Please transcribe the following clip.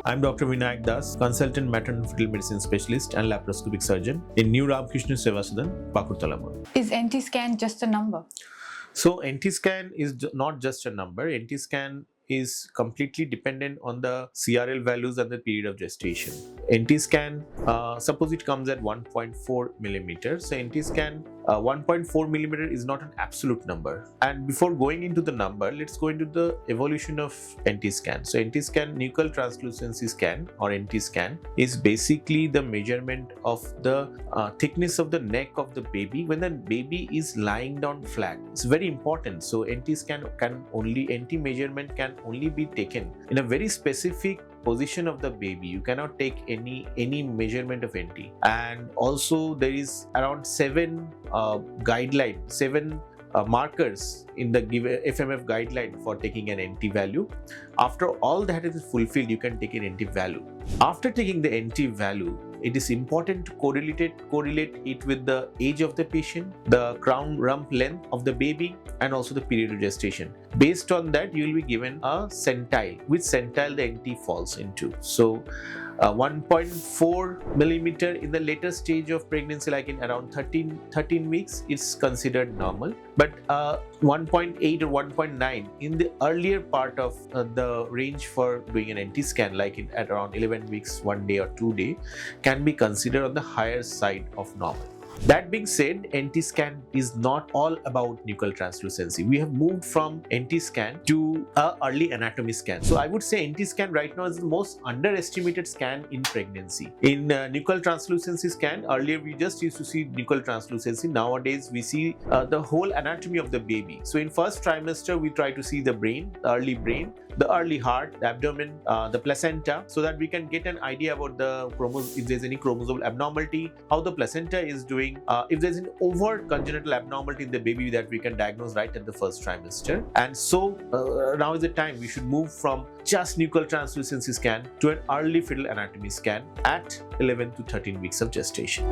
I'm Dr. Vinayak Das, consultant maternal fetal medicine specialist and laparoscopic surgeon in New Ramakrishna Sevasadan, Pakurtalamur. Is NT scan just a number? So NT scan is not just a number. NT scan is completely dependent on the CRL values and the period of gestation. NT scan, suppose it comes at 1.4 millimeter. So NT scan 1.4 millimeter is not an absolute number. And before going into the number, let's go into the evolution of NT scan. So NT scan, nuchal translucency scan or NT scan, is basically the measurement of the thickness of the neck of the baby when the baby is lying down flat. It's very important. So NT measurement can only be taken in a very specific position of the baby. You cannot take any measurement of NT. And also there is around 7 markers in the given FMF guideline for taking an NT value. After all that is fulfilled, you can take an NT value. After taking the NT value, it is important to correlate it with the age of the patient, the crown rump length of the baby, and also the period of gestation. Based on that, you will be given a centile, which centile the NT falls into. So 1.4 millimeter in the later stage of pregnancy, like in around 13 weeks, is considered normal. But 1.8 or 1.9 in the earlier part of the range for doing an NT scan, like at around 11 weeks, 1 day or 2 days, can be considered on the higher side of normal. That being said, NT scan is not all about nuchal translucency. We have moved from NT scan to early anatomy scan. So I would say NT scan right now is the most underestimated scan in pregnancy. In nuchal translucency scan, earlier we just used to see nuchal translucency. Nowadays we see the whole anatomy of the baby. So in first trimester, we try to see the brain, the early heart, the abdomen, the placenta, so that we can get an idea about the if there's any chromosomal abnormality, how the placenta is doing, if there's an overt congenital abnormality in the baby that we can diagnose right at the first trimester. And so now is the time we should move from just nuchal translucency scan to an early fetal anatomy scan at 11 to 13 weeks of gestation.